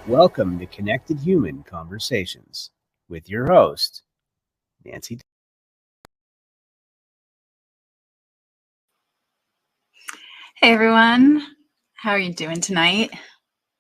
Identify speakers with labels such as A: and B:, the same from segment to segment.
A: Welcome to Connected Human Conversations with your host, Nancy.
B: Hey everyone, how are you doing tonight?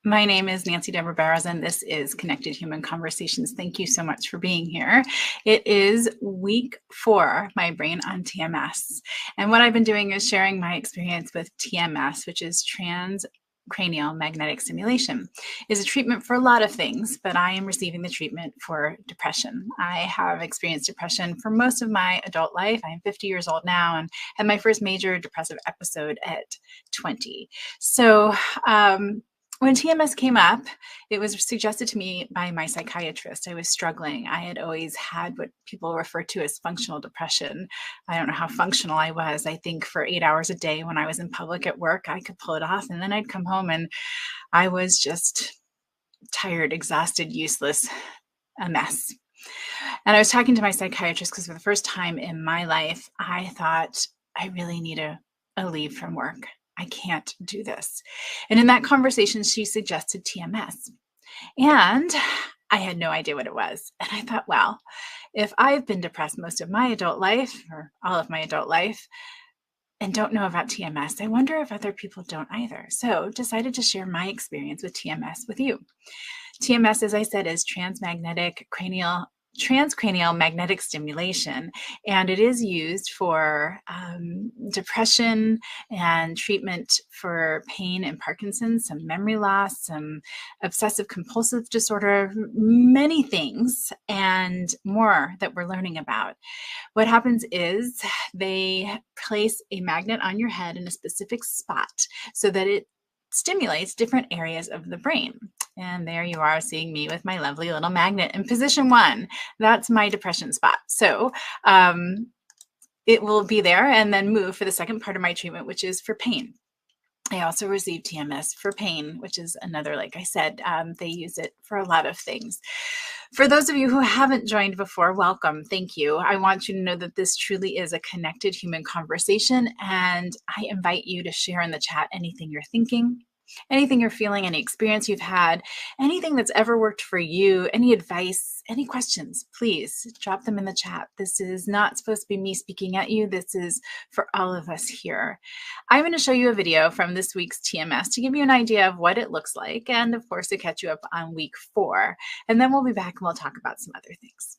B: My name is Nancy Deborah Barrows, and this is Connected Human Conversations. Thank you so much for being here. It is week 4, my brain on TMS. And what I've been doing is sharing my experience with TMS, which is transcranial magnetic stimulation. It's a treatment for a lot of things, but I am receiving the treatment for depression. I have experienced depression for most of my adult life. I am 50 years old now and had my first major depressive episode at 20. So, when TMS came up, it was suggested to me by my psychiatrist. I was struggling. I had always had what people refer to as functional depression. I don't know how functional I was. I think for 8 hours a day when I was in public at work, I could pull it off. And then I'd come home and I was just tired, exhausted, useless, a mess. And I was talking to my psychiatrist because for the first time in my life, I thought I really need a leave from work. I can't do this. And in that conversation, she suggested TMS. And I had no idea what it was. And I thought, well, if I've been depressed most of my adult life or all of my adult life and don't know about TMS, I wonder if other people don't either. So decided to share my experience with TMS with you. TMS, as I said, is transcranial magnetic stimulation, and it is used for depression and treatment for pain and Parkinson's, some memory loss, some obsessive compulsive disorder, many things and more that we're learning about. What happens is they place a magnet on your head in a specific spot so that it stimulates different areas of the brain. And there you are seeing me with my lovely little magnet in position 1. That's my depression spot. So it will be there and then move for the second part of my treatment, which is for pain. I also receive TMS for pain, which is another, like I said, they use it for a lot of things. For those of you who haven't joined before, welcome. Thank you. I want you to know that this truly is a connected human conversation, and I invite you to share in the chat anything you're thinking, anything you're feeling, any experience you've had, anything that's ever worked for you, any advice, any questions, please drop them in the chat. This is not supposed to be me speaking at you. This is for all of us here. I'm going to show you a video from this week's TMS to give you an idea of what it looks like and, of course, to catch you up on week 4. And then we'll be back and we'll talk about some other things.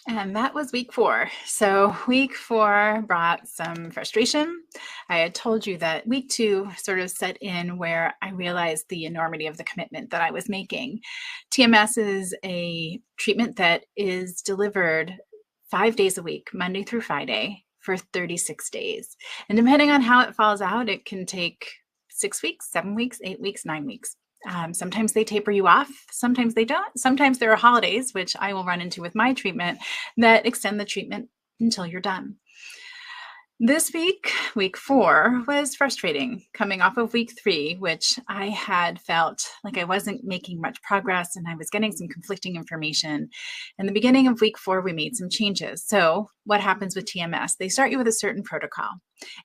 B: And that was week 4. So week 4 brought some frustration. I had told you that week 2 sort of set in where I realized the enormity of the commitment that I was making. TMS is a treatment that is delivered 5 days a week, Monday through Friday, for 36 days. And depending on how it falls out, it can take 6 weeks, 7 weeks, 8 weeks, 9 weeks. Sometimes they taper you off, sometimes they don't. Sometimes there are holidays, which I will run into with my treatment, that extend the treatment until you're done. This week, week 4, was frustrating, coming off of week 3, which I had felt like I wasn't making much progress and I was getting some conflicting information. In the beginning of week 4, we made some changes. So what happens with TMS? They start you with a certain protocol,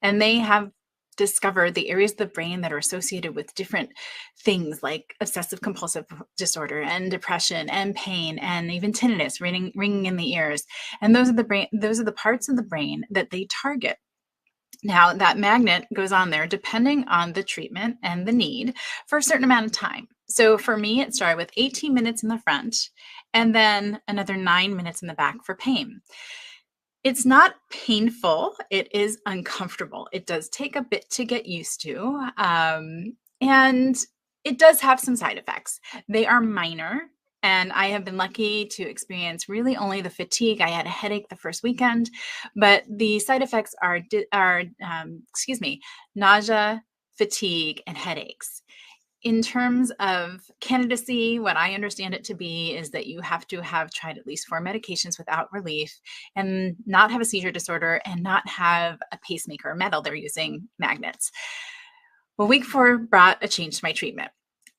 B: and they have discovered the areas of the brain that are associated with different things like obsessive compulsive disorder and depression and pain and even tinnitus, ringing in the ears. And those are the parts of the brain that they target. Now, that magnet goes on there depending on the treatment and the need for a certain amount of time. So for me, it started with 18 minutes in the front and then another 9 minutes in the back for pain. It's not painful. It is uncomfortable. It does take a bit to get used to. And it does have some side effects. They are minor. And I have been lucky to experience really only the fatigue. I had a headache the first weekend, but the side effects are nausea, fatigue, and headaches. In terms of candidacy, what I understand it to be is that you have to have tried at least 4 medications without relief and not have a seizure disorder and not have a pacemaker or metal. They're using magnets. Well, week 4 brought a change to my treatment.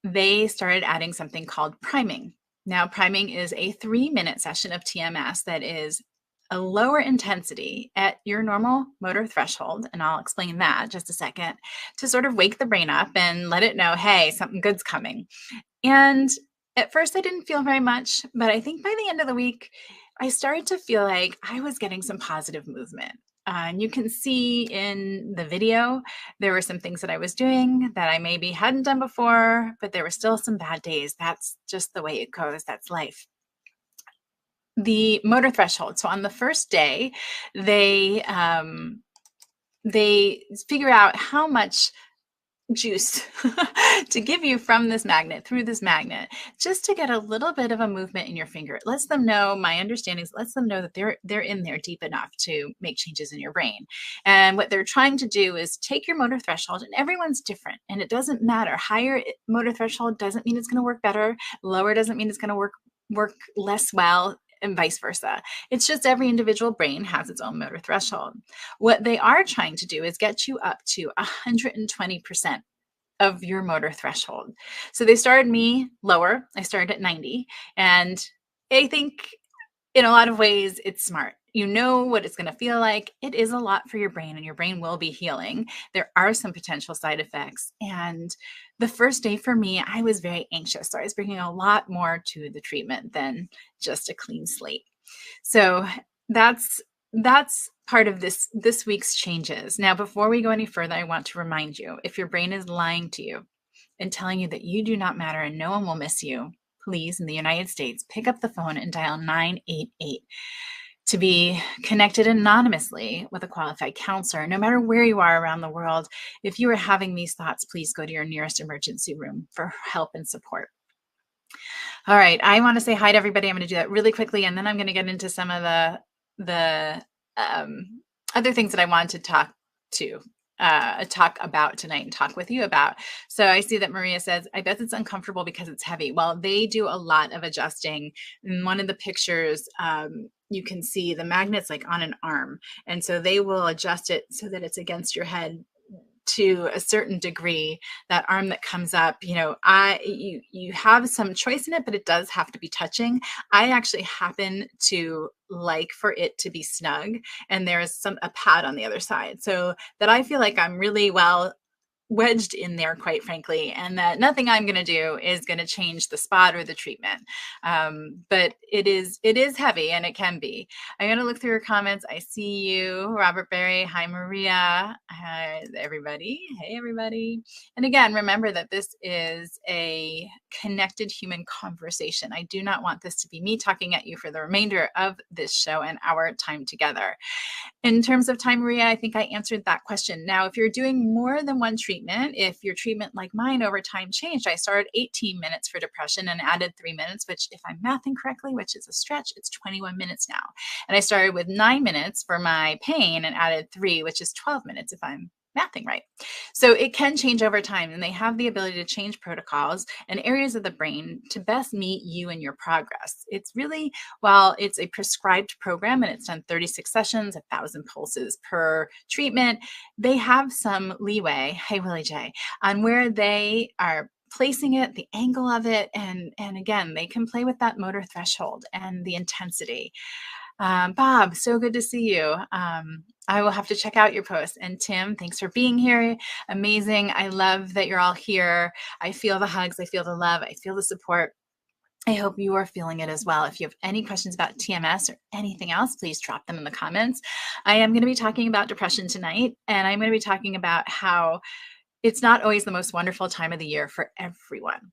B: They started adding something called priming. Now, priming is a 3-minute session of TMS that is a lower intensity at your normal motor threshold, and I'll explain that just a second, to sort of wake the brain up and let it know, hey, something good's coming. And at first I didn't feel very much, but I think by the end of the week, I started to feel like I was getting some positive movement. And you can see in the video, there were some things that I was doing that I maybe hadn't done before, but there were still some bad days. That's just the way it goes. That's life. The motor threshold. So on the first day, they figure out how much juice to give you from this magnet, through this magnet, just to get a little bit of a movement in your finger. It lets them know, my understanding lets them know that they're in there deep enough to make changes in your brain. And what they're trying to do is take your motor threshold, and everyone's different, and it doesn't matter. Higher motor threshold doesn't mean it's going to work better. Lower doesn't mean it's going to work less well, and vice versa. It's just every individual brain has its own motor threshold. What they are trying to do is get you up to 120% of your motor threshold. So they started me lower. I started at 90. And I think in a lot of ways, it's smart. You know what it's going to feel like. It is a lot for your brain, and your brain will be healing. There are some potential side effects. And the first day for me, I was very anxious. So I was bringing a lot more to the treatment than just a clean slate. So that's part of this week's changes. Now, before we go any further, I want to remind you, if your brain is lying to you and telling you that you do not matter and no one will miss you, please, in the United States, pick up the phone and dial 988 to be connected anonymously with a qualified counselor. No matter where you are around the world, if you are having these thoughts, please go to your nearest emergency room for help and support. All right, I want to say hi to everybody. I'm going to do that really quickly, and then I'm going to get into some of the other things that I wanted to talk about tonight and talk with you about. So I see that Maria says, I bet it's uncomfortable because it's heavy. Well, they do a lot of adjusting. In one of the pictures, you can see the magnets like on an arm. And so they will adjust it so that it's against your head to a certain degree. That arm that comes up, you have some choice in it, but it does have to be touching. I actually happen to like for it to be snug, and there's a pad on the other side, so that I feel like I'm really well wedged in there, quite frankly, and that nothing I'm going to do is going to change the spot or the treatment. But it is heavy, and it can be. I'm going to look through your comments. I see you, Robert Berry. Hi, Maria. Hi, everybody. Hey, everybody. And again, remember that this is a connected human conversation. I do not want this to be me talking at you for the remainder of this show and our time together. In terms of time, Maria, I think I answered that question. Now, if you're doing more than one treatment, if your treatment like mine over time changed, I started 18 minutes for depression and added 3 minutes, which if I'm mathing correctly, which is a stretch, it's 21 minutes now. And I started with 9 minutes for my pain and added 3, which is 12 minutes if I'm mathing right. So it can change over time, and they have the ability to change protocols and areas of the brain to best meet you and your progress. It's really, while it's a prescribed program and it's done 36 sessions, 1,000 pulses per treatment, they have some leeway, hey, Willie J, on where they are placing it, the angle of it, and again, they can play with that motor threshold and the intensity. Bob, so good to see you. I will have to check out your post. And Tim, thanks for being here. Amazing. I love that you're all here. I feel the hugs. I feel the love. I feel the support. I hope you are feeling it as well. If you have any questions about TMS or anything else, please drop them in the comments. I am going to be talking about depression tonight, and I'm going to be talking about how it's not always the most wonderful time of the year for everyone.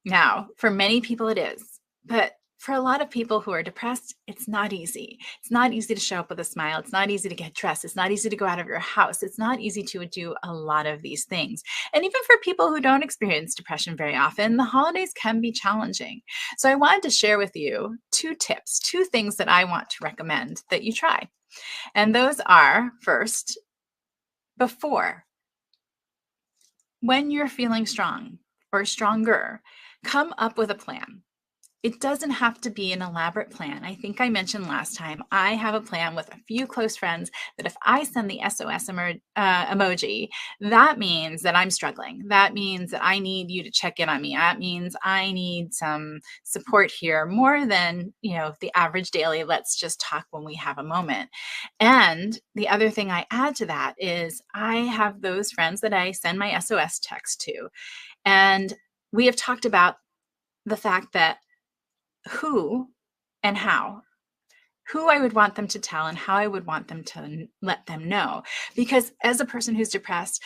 B: Now, for many people it is, but for a lot of people who are depressed, it's not easy. It's not easy to show up with a smile. It's not easy to get dressed. It's not easy to go out of your house. It's not easy to do a lot of these things. And even for people who don't experience depression very often, the holidays can be challenging. So I wanted to share with you 2 tips, 2 things that I want to recommend that you try. And those are, first, before, when you're feeling strong or stronger, come up with a plan. It doesn't have to be an elaborate plan. I think I mentioned last time, I have a plan with a few close friends that if I send the SOS emoji, that means that I'm struggling. That means that I need you to check in on me. That means I need some support here more than, the average daily, let's just talk when we have a moment. And the other thing I add to that is I have those friends that I send my SOS text to. And we have talked about the fact that who and how, who I would want them to tell and how I would want them to let them know. Because as a person who's depressed,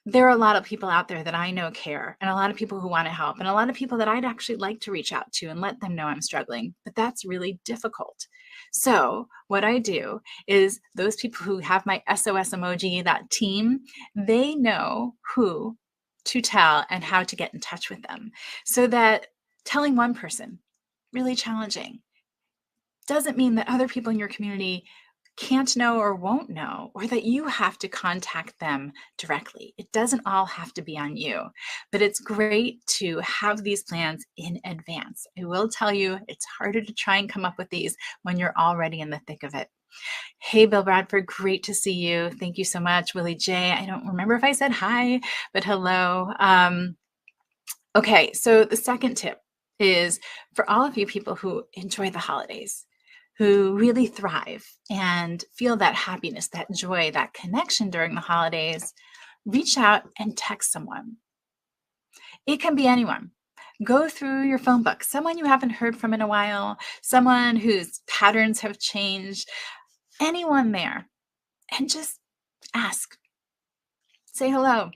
B: there are a lot of people out there that I know care, and a lot of people who want to help, and a lot of people that I'd actually like to reach out to and let them know I'm struggling, but that's really difficult. So what I do is those people who have my SOS emoji, that team, they know who to tell and how to get in touch with them, so that telling one person, really challenging, doesn't mean that other people in your community can't know or won't know, or that you have to contact them directly. It doesn't all have to be on you, but it's great to have these plans in advance. I will tell you, it's harder to try and come up with these when you're already in the thick of it. Hey, Bill Bradford, great to see you. Thank you so much. Willie J, I don't remember if I said hi, but hello. Okay, so the second tip is for all of you people who enjoy the holidays, who really thrive and feel that happiness, that joy, that connection during the holidays, reach out and text someone. It can be anyone. Go through your phone book, someone you haven't heard from in a while, someone whose patterns have changed, anyone there, and just ask. Say hello.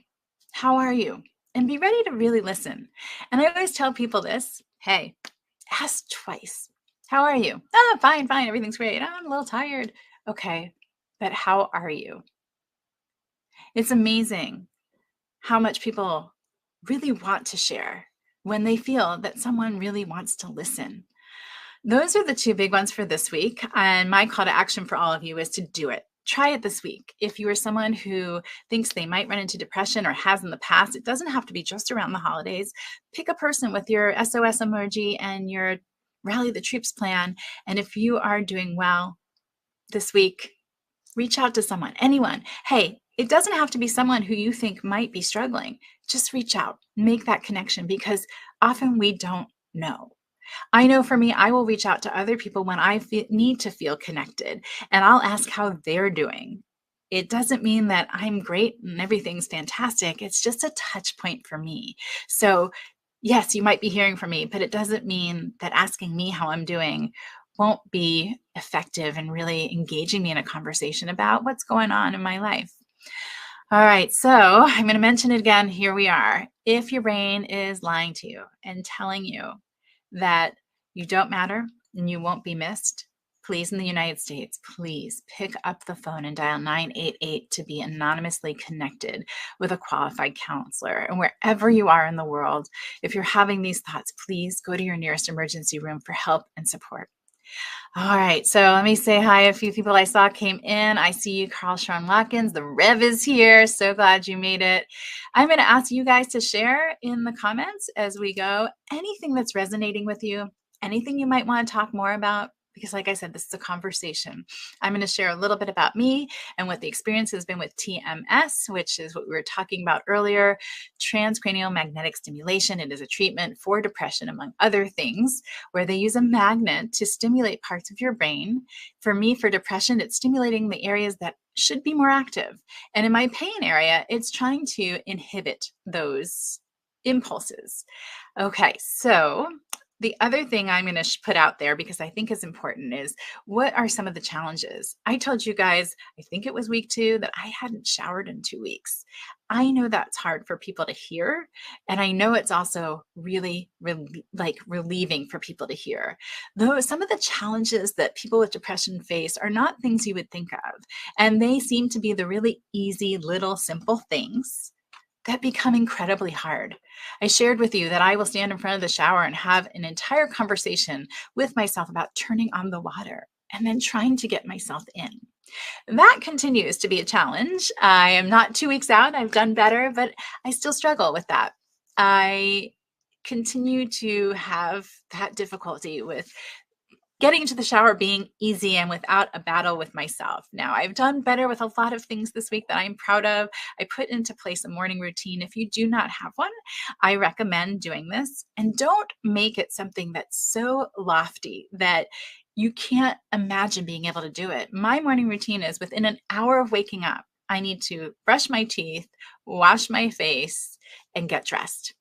B: How are you? And be ready to really listen. And I always tell people this, hey, ask twice. How are you? Oh, fine, everything's great. I'm a little tired. Okay, but how are you? It's amazing how much people really want to share when they feel that someone really wants to listen. Those are the 2 big ones for this week. And my call to action for all of you is to do it. Try it this week. If you are someone who thinks they might run into depression or has in the past, it doesn't have to be just around the holidays. Pick a person with your SOS emoji and your Rally the Troops plan. And if you are doing well this week, reach out to someone, anyone. Hey, it doesn't have to be someone who you think might be struggling. Just reach out, make that connection, because often we don't know. I know for me, I will reach out to other people when I need to feel connected, and I'll ask how they're doing. It doesn't mean that I'm great and everything's fantastic. It's just a touch point for me. So yes, you might be hearing from me, but it doesn't mean that asking me how I'm doing won't be effective in really engaging me in a conversation about what's going on in my life. All right, so I'm going to mention it again. Here we are. If your brain is lying to you and telling you that you don't matter and you won't be missed, please, in the United States, please pick up the phone and dial 988 to be anonymously connected with a qualified counselor. And wherever you are in the world, if you're having these thoughts, please go to your nearest emergency room for help and support. All right, so let me say hi. A few people I saw came in. I see you, Carl Sean Watkins. The Rev is here. So glad you made it. I'm going to ask you guys to share in the comments as we go anything that's resonating with you, anything you might want to talk more about. Because like I said, this is a conversation. I'm going to share a little bit about me and what the experience has been with TMS, which is what we were talking about earlier, transcranial magnetic stimulation. It is a treatment for depression, among other things, where they use a magnet to stimulate parts of your brain. For me, for depression, it's stimulating the areas that should be more active. And in my pain area, it's trying to inhibit those impulses. Okay, so the other thing I'm going to put out there, because I think is important, is what are some of the challenges? I told you guys, I think it was week 2, that I hadn't showered in 2 weeks. I know that's hard for people to hear. And I know it's also really relieving for people to hear. Though some of the challenges that people with depression face are not things you would think of. And they seem to be the really easy, little, simple things that become incredibly hard. I shared with you that I will stand in front of the shower and have an entire conversation with myself about turning on the water and then trying to get myself in. That continues to be a challenge. I am not 2 weeks out. I've done better, but I still struggle with that. I continue to have that difficulty with getting into the shower being easy and without a battle with myself. Now, I've done better with a lot of things this week that I'm proud of. I put into place a morning routine. If you do not have one, I recommend doing this. And don't make it something that's so lofty that you can't imagine being able to do it. My morning routine is within an hour of waking up, I need to brush my teeth, wash my face, and get dressed.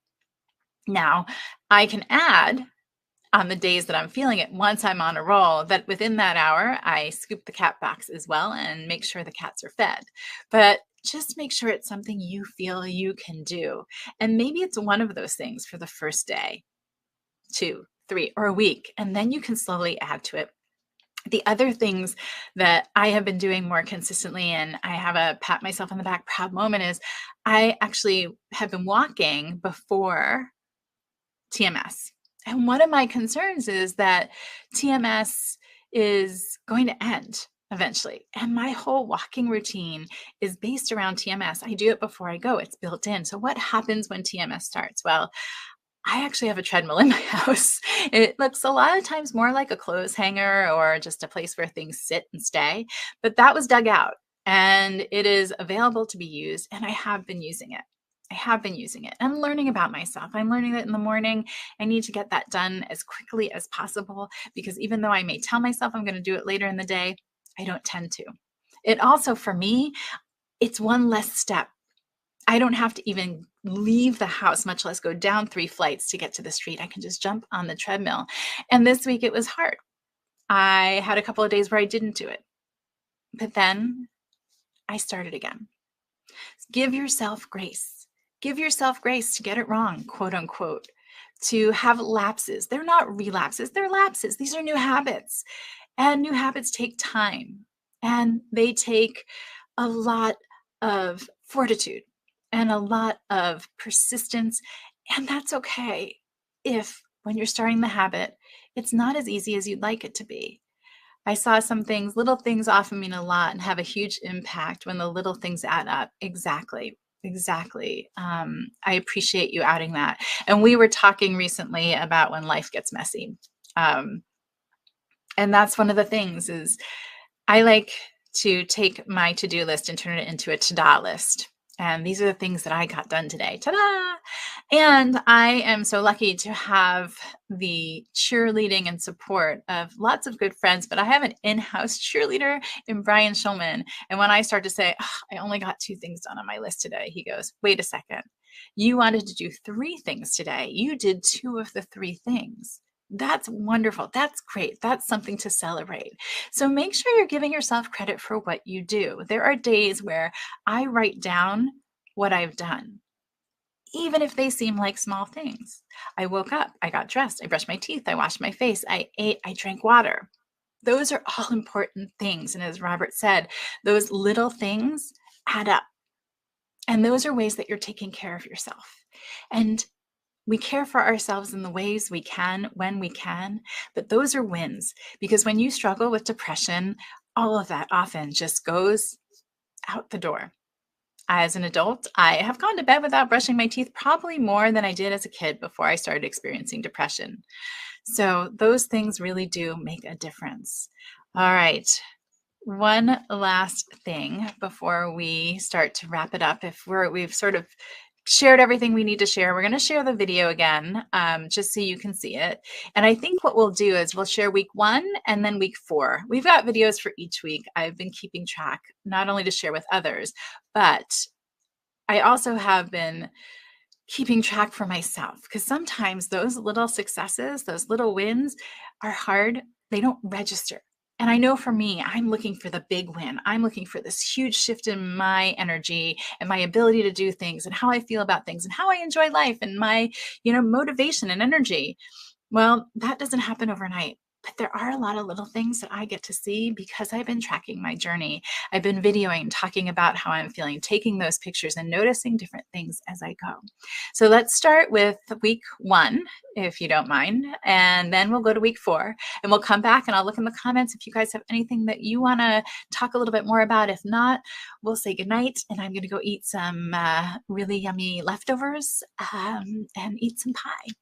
B: Now, I can add on the days that I'm feeling it, once I'm on a roll, that within that hour, I scoop the cat box as well and make sure the cats are fed. But just make sure it's something you feel you can do. And maybe it's one of those things for the first day, 2, 3, or a week, and then you can slowly add to it. The other things that I have been doing more consistently, and I have a pat myself on the back proud moment, is I actually have been walking before TMS. And one of my concerns is that TMS is going to end eventually. And my whole walking routine is based around TMS. I do it before I go, it's built in. So what happens when TMS starts? Well, I actually have a treadmill in my house. It looks a lot of times more like a clothes hanger or just a place where things sit and stay, but that was dug out and it is available to be used. And I have been using it. I'm learning about myself. I'm learning that in the morning, I need to get that done as quickly as possible, because even though I may tell myself I'm going to do it later in the day, I don't tend to. It also, for me, it's one less step. I don't have to even leave the house, much less go down 3 flights to get to the street. I can just jump on the treadmill. And this week it was hard. I had a couple of days where I didn't do it, but then I started again. Give yourself grace. Give yourself grace to get it wrong, quote unquote, to have lapses. They're not relapses, they're lapses. These are new habits, and new habits take time, and they take a lot of fortitude and a lot of persistence. And that's okay if, when you're starting the habit, it's not as easy as you'd like it to be. I saw some things, little things often mean a lot and have a huge impact when the little things add up. Exactly. I appreciate you adding that. And we were talking recently about when life gets messy. And that's one of the things is I like to take my to-do list and turn it into a to-da list. And these are the things that I got done today. Ta-da! And I am so lucky to have the cheerleading and support of lots of good friends, but I have an in-house cheerleader in Brian Schulman. And when I start to say, oh, I only got 2 things done on my list today, he goes, wait a second. You wanted to do 3 things today. You did 2 of the 3 things. That's wonderful. That's great. That's something to celebrate. So make sure you're giving yourself credit for what you do. There are days where I write down what I've done, even if they seem like small things. I woke up, I got dressed, I brushed my teeth, I washed my face, I ate, I drank water. Those are all important things. And as Robert said, those little things add up. And those are ways that you're taking care of yourself. And we care for ourselves in the ways we can, when we can, but those are wins. Because when you struggle with depression, all of that often just goes out the door. As an adult, I have gone to bed without brushing my teeth probably more than I did as a kid before I started experiencing depression. So those things really do make a difference. All right. One last thing before we start to wrap it up. If we've sort of shared everything we need to share, we're going to share the video again, just so you can see it. And I think what we'll do is we'll share week 1 and then week 4. We've got videos for each week. I've been keeping track, not only to share with others, but I also have been keeping track for myself, because sometimes those little successes, those little wins are hard. They don't register. And I know for me, I'm looking for the big win. I'm looking for this huge shift in my energy and my ability to do things and how I feel about things and how I enjoy life and my, motivation and energy. Well, that doesn't happen overnight. But there are a lot of little things that I get to see because I've been tracking my journey. I've been videoing, talking about how I'm feeling, taking those pictures and noticing different things as I go. So let's start with week 1, if you don't mind, and then we'll go to week 4 and we'll come back and I'll look in the comments if you guys have anything that you want to talk a little bit more about. If not, we'll say goodnight and I'm going to go eat some really yummy leftovers and eat some pie.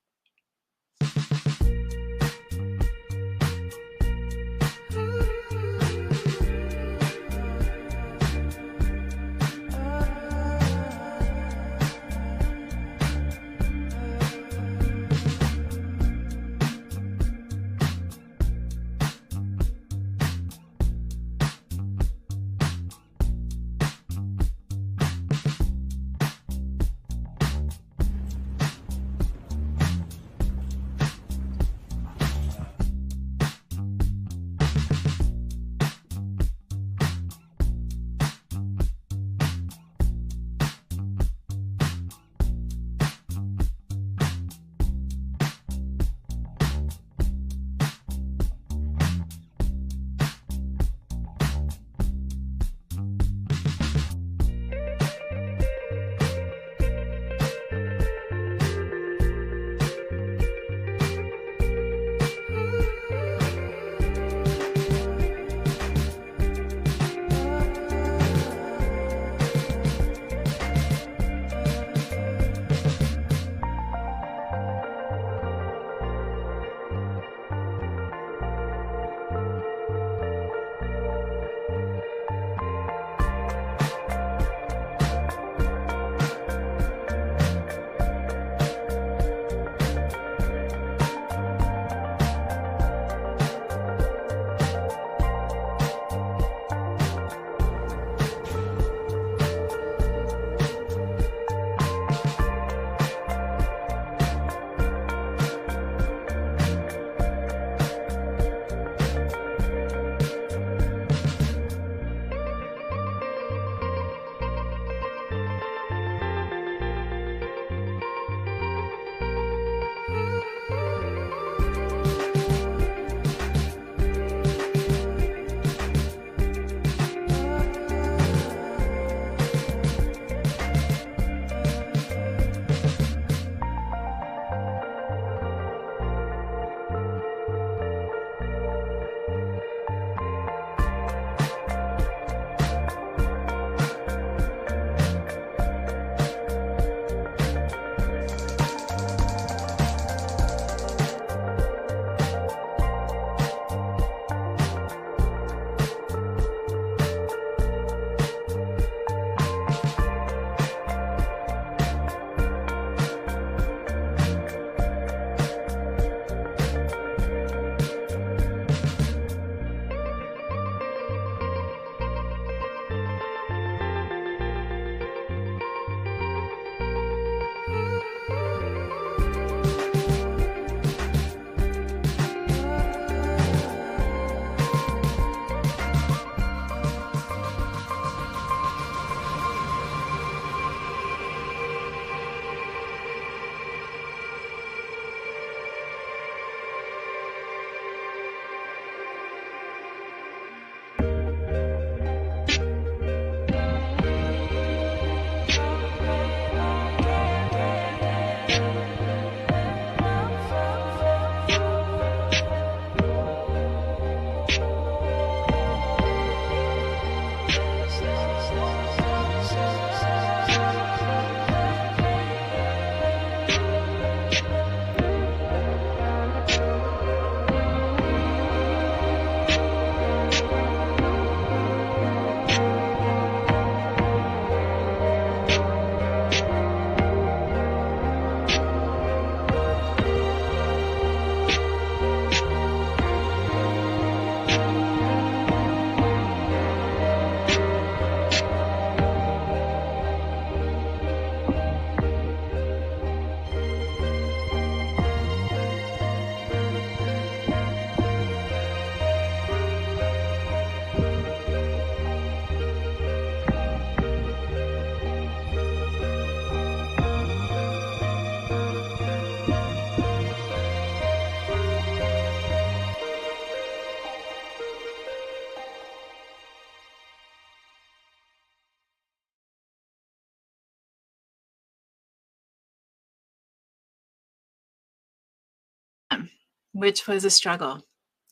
B: which was a struggle.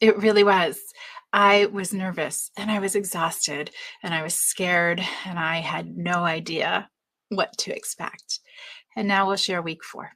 B: It really was. I was nervous and I was exhausted and I was scared and I had no idea what to expect. And now we'll share week 4.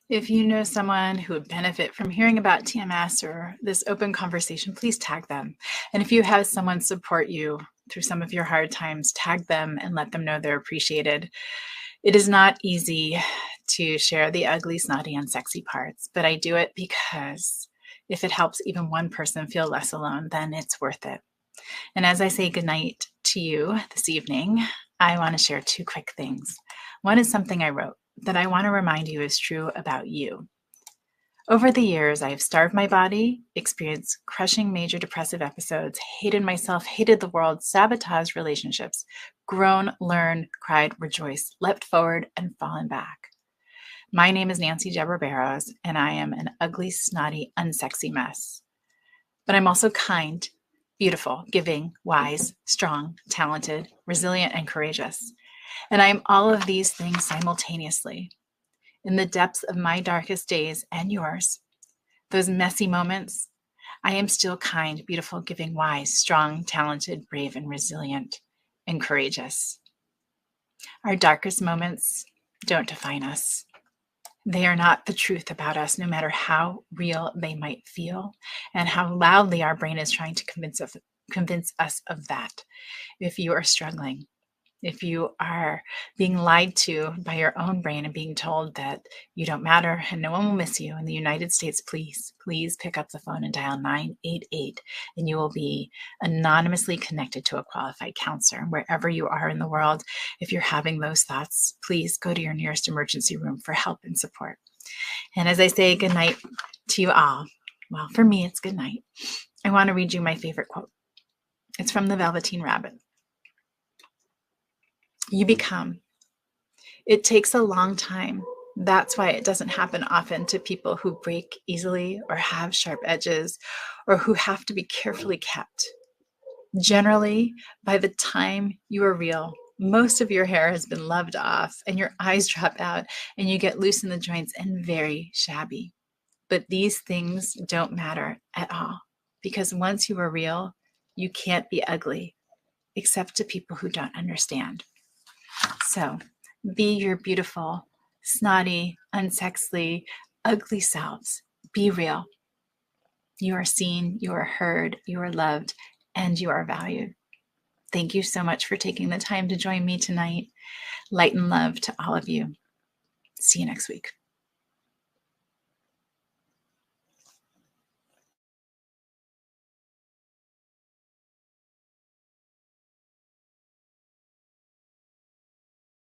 B: If you know someone who would benefit from hearing about TMS or this open conversation, please tag them. And if you have someone support you through some of your hard times, tag them and let them know they're appreciated. It is not easy to share the ugly, snotty, and sexy parts, but I do it because if it helps even one person feel less alone, then it's worth it. And as I say goodnight to you this evening, I want to share 2 quick things. One is something I wrote that I want to remind you is true about you. Over the years, I have starved my body, experienced crushing major depressive episodes, hated myself, hated the world, sabotaged relationships, grown, learned, cried, rejoiced, leapt forward, and fallen back. My name is Nancy Deborah Barrows, and I am an ugly, snotty, unsexy mess. But I'm also kind, beautiful, giving, wise, strong, talented, resilient, and courageous. And I am all of these things simultaneously. In the depths of my darkest days and yours, those messy moments, I am still kind, beautiful, giving, wise, strong, talented, brave, and resilient, and courageous. Our darkest moments don't define us. They are not the truth about us, no matter how real they might feel and how loudly our brain is trying to convince us of that. If you are struggling, if you are being lied to by your own brain and being told that you don't matter and no one will miss you in the United States, please pick up the phone and dial 988, and you will be anonymously connected to a qualified counselor. And wherever you are in the world, if you're having those thoughts, please go to your nearest emergency room for help and support. And as I say good night to you all, well, for me, it's good night. I want to read you my favorite quote. It's from the Velveteen Rabbit. You become. It takes a long time. That's why it doesn't happen often to people who break easily or have sharp edges or who have to be carefully kept. Generally, by the time you are real, most of your hair has been loved off and your eyes drop out and you get loose in the joints and very shabby. But these things don't matter at all, because once you are real, you can't be ugly, except to people who don't understand. So be your beautiful, snotty, unsexy, ugly selves. Be real. You are seen, you are heard, you are loved, and you are valued. Thank you so much for taking the time to join me tonight. Light and love to all of you. See you next week.